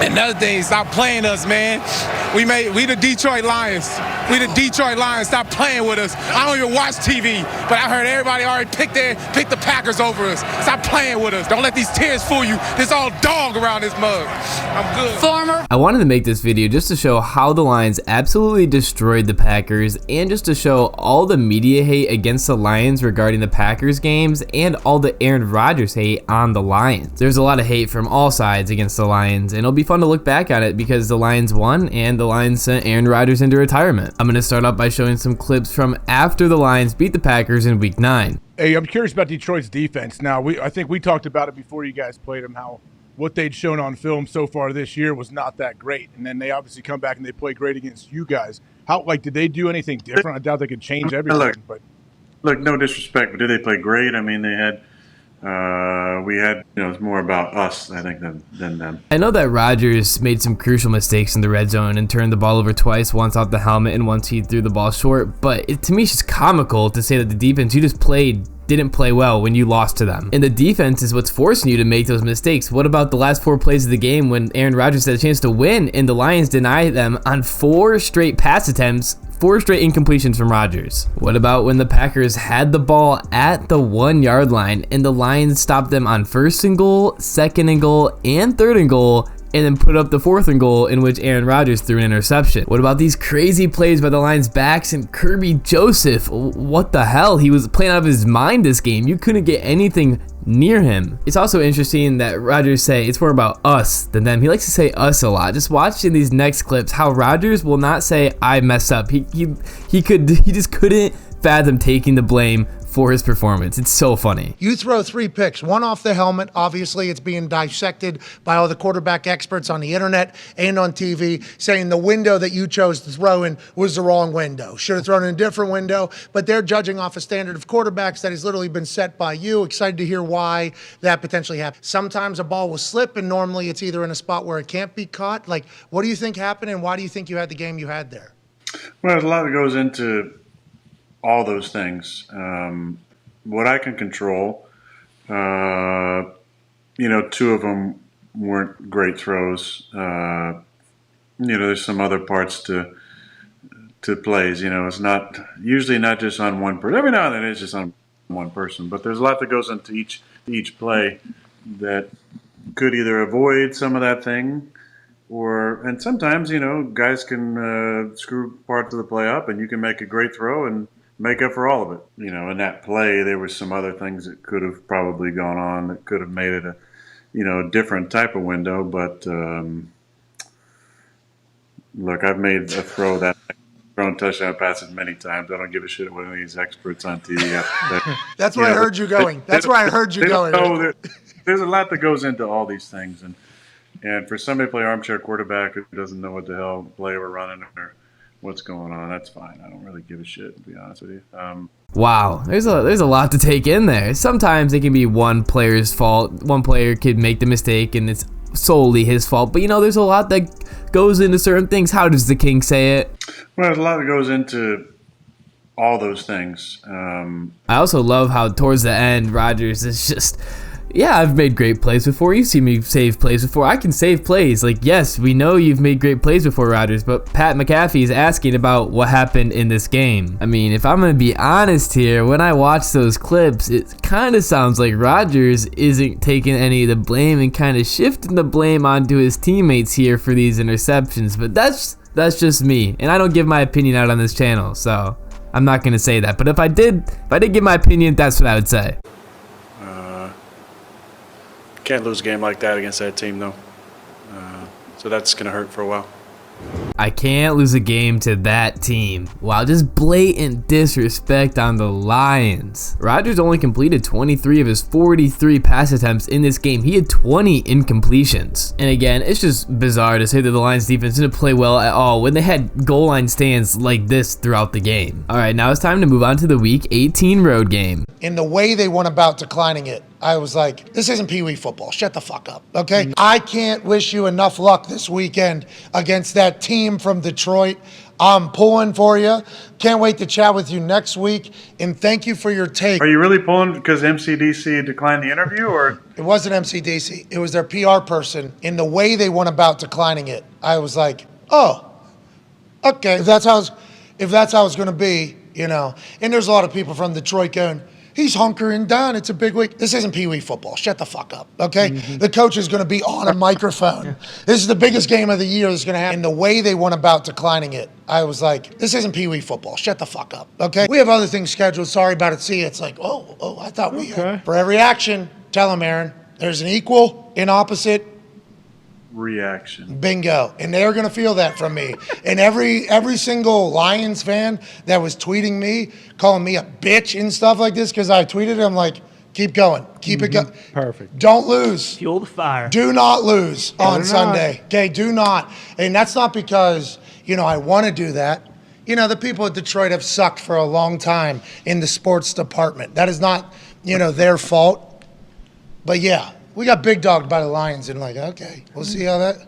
Another thing, stop playing us, man. We the Detroit Lions. We the Detroit Lions. Stop playing with us. I don't even watch TV, but I heard everybody already picked the Packers over us. Stop playing with us. Don't let these tears fool you. There's all dog around this mug. I'm good. I wanted to make this video just to show how the Lions absolutely destroyed the Packers, and just to show all the media hate against the Lions regarding the Packers games, and all the Aaron Rodgers hate on the Lions. There's a lot of hate from all sides against the Lions, and it'll be fun to look back at it because the Lions won and the Lions sent Aaron Rodgers into retirement. I'm going to start off by showing some clips from after the Lions beat the Packers in Week 9. Hey, I'm curious about Detroit's defense. Now, I think we talked about it before you guys played them, how what they'd shown on film so far this year was not that great. And then they obviously come back and they play great against you guys. Did they do anything different? I doubt they could change everything. Look, no disrespect, but did they play great? I mean, it's more about us, I think, than them. I know that Rodgers made some crucial mistakes in the red zone and turned the ball over twice, once off the helmet and once he threw the ball short, but to me it's just comical to say that the defense you just played didn't play well when you lost to them. And the defense is what's forcing you to make those mistakes. What about the last 4 plays of the game when Aaron Rodgers had a chance to win and the Lions denied them on 4 straight pass attempts, 4 straight incompletions from Rodgers? What about when the Packers had the ball at the 1-yard line and the Lions stopped them on 1st and goal, 2nd and goal, and 3rd and goal, and then put up the 4th and goal in which Aaron Rodgers threw an interception? What about these crazy plays by the Lions backs and Kirby Joseph? What the hell? He was playing out of his mind this game. You couldn't get anything near him. It's also interesting that Rodgers say it's more about us than them. He likes to say us a lot. Just watch in these next clips how Rodgers will not say I messed up. He just couldn't fathom taking the blame for his performance. It's so funny. You throw 3 picks, 1 off the helmet. Obviously, it's being dissected by all the quarterback experts on the internet and on TV, saying the window that you chose to throw in was the wrong window. Should have thrown in a different window, but they're judging off a standard of quarterbacks that has literally been set by you. Excited to hear why that potentially happened. Sometimes a ball will slip, and normally it's either in a spot where it can't be caught. What do you think happened, and why do you think you had the game you had there? Well, there's a lot that goes into all those things. What I can control, 2 of them weren't great throws. There's some other parts to plays. It's usually not just on one person. Every now and then it's just on one person, but there's a lot that goes into each play that could either avoid some of that thing, and sometimes guys can screw parts of the play up, and you can make a great throw and make up for all of it. In that play, there were some other things that could have probably gone on that could have made it a different type of window. But look, I've made a thrown touchdown passes many times. I don't give a shit what any of these experts on TV have. That's where I heard you going. That's where I heard you going. There's a lot that goes into all these things, and for somebody to play armchair quarterback who doesn't know what the hell play we're running or what's going on, that's fine. I don't really give a shit, to be honest with you. Wow, there's a lot to take in there. Sometimes it can be one player's fault. One player could make the mistake and it's solely his fault. But there's a lot that goes into certain things. How does the king say it? Well, there's a lot that goes into all those things. I also love how towards the end, Rodgers is just, yeah, I've made great plays before. You've seen me save plays before. I can save plays. Yes, we know you've made great plays before, Rodgers, but Pat McAfee is asking about what happened in this game. I mean, if I'm going to be honest here, when I watch those clips, it kind of sounds like Rodgers isn't taking any of the blame and kind of shifting the blame onto his teammates here for these interceptions. But that's just me, and I don't give my opinion out on this channel, so I'm not going to say that. But if I did give my opinion, that's what I would say. Can't lose a game like that against that team, though. So that's going to hurt for a while. I can't lose a game to that team. Wow, just blatant disrespect on the Lions. Rodgers only completed 23 of his 43 pass attempts in this game. He had 20 incompletions. And again, it's just bizarre to say that the Lions defense didn't play well at all when they had goal line stands like this throughout the game. All right, now it's time to move on to the Week 18 road game. In the way they went about declining it, I was like, this isn't Pee Wee football. Shut the fuck up, okay? I can't wish you enough luck this weekend against that team from Detroit. I'm pulling for you. Can't wait to chat with you next week. And thank you for your take. Are you really pulling because MCDC declined the interview, or? It wasn't MCDC. It was their PR person. In the way they went about declining it, I was like, oh, okay. If that's how it's going to be, you know. And there's a lot of people from Detroit going, he's hunkering down. It's a big week. This isn't Pee Wee football. Shut the fuck up, okay? The coach is going to be on a microphone. This is the biggest game of the year that's going to happen. And the way they went about declining it, I was like, this isn't Pee Wee football. Shut the fuck up, okay? We have other things scheduled. Sorry about it. See, it's like, I thought we had. For every action, tell him, Aaron, there's an equal and opposite Reaction. bingo. And they're going to feel that from me. And every single Lions fan that was tweeting me, calling me a bitch and stuff like this because I tweeted it, I'm like, keep going. Keep it going. Perfect. Don't lose. Fuel the fire. Do not lose on Sunday. Okay, do not. And that's not because, I want to do that. The people at Detroit have sucked for a long time in the sports department. That is not, their fault. But yeah, we got big dogged by the Lions and okay, we'll see how that.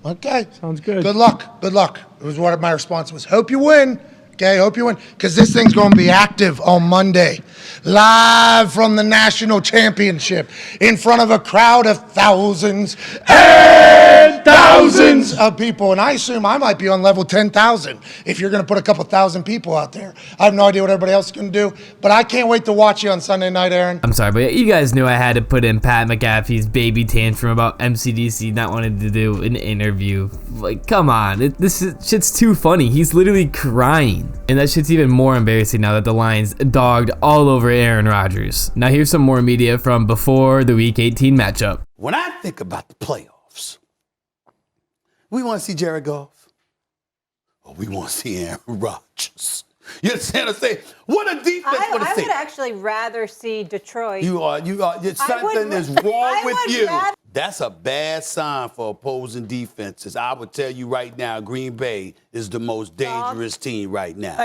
Okay. Sounds good. Good luck. Good luck. It was what my response was. Hope you win. Okay, hope you win. Because this thing's going to be active on Monday. Live from the national championship in front of a crowd of thousands and thousands of people. And I assume I might be on level 10,000 if you're going to put a couple thousand people out there. I have no idea what everybody else is going to do, but I can't wait to watch you on Sunday night, Aaron. I'm sorry, but you guys knew I had to put in Pat McAfee's baby tantrum about MCDC not wanting to do an interview. Like, come on. Shit's too funny. He's literally crying. And that shit's even more embarrassing now that the Lions dogged all over Aaron Rodgers. Now here's some more media from before the Week 18 matchup. When I think about the playoffs, we want to see Jared Goff, or we want to see Aaron Rodgers. You understand what I'm saying? What a defense! I would actually rather see Detroit. You are. Something is wrong with you. That's a bad sign for opposing defenses. I would tell you right now, Green Bay is the most dangerous team right now.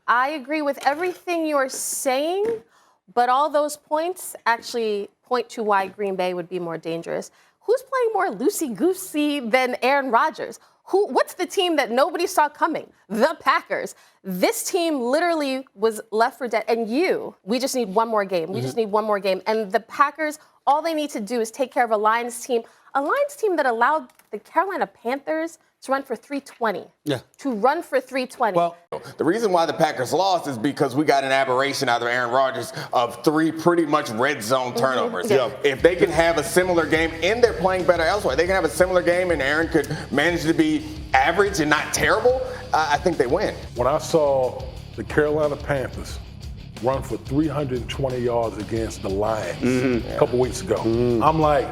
I agree with everything you're saying, but all those points actually point to why Green Bay would be more dangerous. Who's playing more loosey-goosey than Aaron Rodgers? What's the team that nobody saw coming? The Packers. This team literally was left for dead. And we just need one more game. We just need one more game. And the Packers, all they need to do is take care of a Lions team that allowed the Carolina Panthers to run for 320. Yeah. To run for 320. Well, the reason why the Packers lost is because we got an aberration out of Aaron Rodgers of 3 pretty much red zone turnovers. Yeah. If they can have a similar game, and they're playing better elsewhere, they can have a similar game and Aaron could manage to be average and not terrible, I think they win. When I saw the Carolina Panthers run for 320 yards against the Lions a couple weeks ago, I'm like,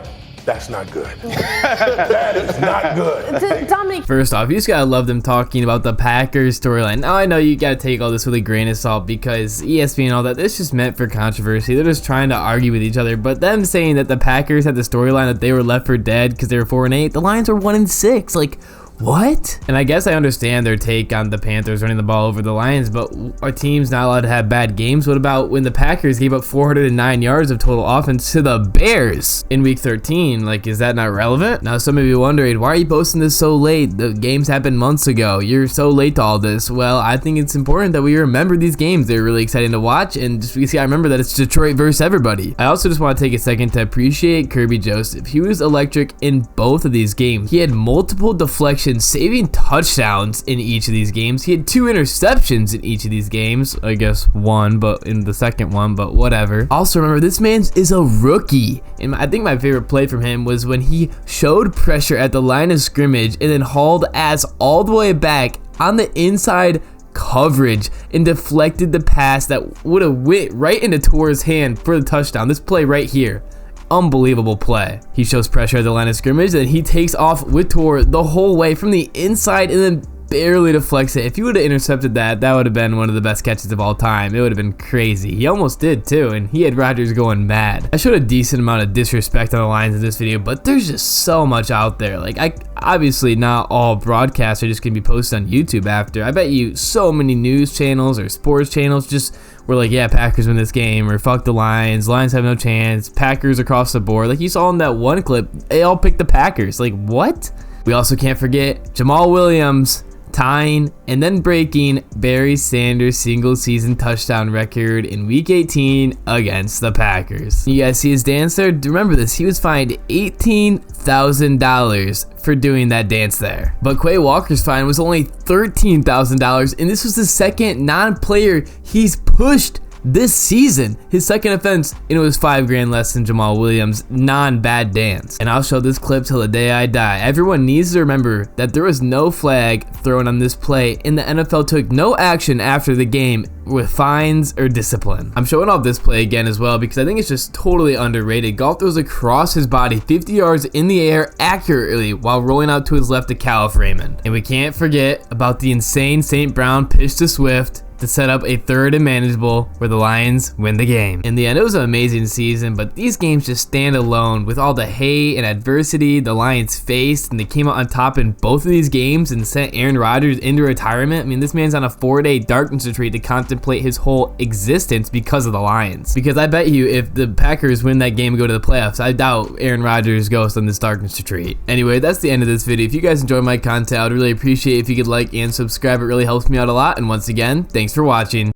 that's not good. That is not good. Dominic. First off, you just gotta love them talking about the Packers storyline. Now I know you gotta take all this with a grain of salt because ESPN and all that, it's just meant for controversy. They're just trying to argue with each other. But them saying that the Packers had the storyline that they were left for dead because they were 4-8, the Lions were 1-6. Like, what? And I guess I understand their take on the Panthers running the ball over the Lions, but are teams not allowed to have bad games? What about when the Packers gave up 409 yards of total offense to the Bears in Week 13? Like, is that not relevant? Now, some of you wondering, why are you posting this so late? The games happened months ago. You're so late to all this. Well, I think it's important that we remember these games. They're really exciting to watch, and just because I remember that it's Detroit versus everybody. I also just want to take a second to appreciate Kirby Joseph. He was electric in both of these games. He had multiple deflections, saving touchdowns in each of these games. He had 2 interceptions in each of these games. I guess 1, but in the second one, but whatever. Also remember, this man is a rookie. And I think my favorite play from him was when he showed pressure at the line of scrimmage and then hauled ass all the way back on the inside coverage and deflected the pass that would have went right into Torres' hand for the touchdown. This play right here. Unbelievable play. He shows pressure at the line of scrimmage, then he takes off with Tor the whole way from the inside and then barely deflects it. If he would have intercepted that, that would have been one of the best catches of all time. It would have been crazy. He almost did too, and he had Rodgers going mad. I showed a decent amount of disrespect on the Lions in this video, but there's just so much out there. Like, obviously not all broadcasts are just gonna be posted on YouTube after. I bet you so many news channels or sports channels just were like, yeah, Packers win this game, or fuck the Lions have no chance, Packers across the board. Like you saw in that one clip, they all picked the Packers. Like, what? We also can't forget Jamal Williams tying and then breaking Barry Sanders' single season touchdown record in week 18 against the Packers. You guys see his dance there? Remember this, he was fined $18,000 for doing that dance there. But Quay Walker's fine was only $13,000, and this was the second non-player he's pushed this season. His second offense, and it was $5,000 less than Jamal Williams' non-bad dance. And I'll show this clip till the day I die. Everyone needs to remember that there was no flag thrown on this play, and the NFL took no action after the game with fines or discipline. I'm showing off this play again as well because I think it's just totally underrated. Goff throws across his body 50 yards in the air accurately while rolling out to his left to Calif Raymond. And we can't forget about the insane St. Brown pitch to Swift to set up a third and manageable where the Lions win the game. In the end, it was an amazing season, but these games just stand alone with all the hate and adversity the Lions faced, and they came out on top in both of these games and sent Aaron Rodgers into retirement. I mean, this man's on a 4-day darkness retreat to contemplate his whole existence because of the Lions. Because I bet you if the Packers win that game and go to the playoffs, I doubt Aaron Rodgers goes on this darkness retreat. Anyway, that's the end of this video. If you guys enjoy my content, I would really appreciate if you could like and subscribe. It really helps me out a lot. And once again, thanks for watching.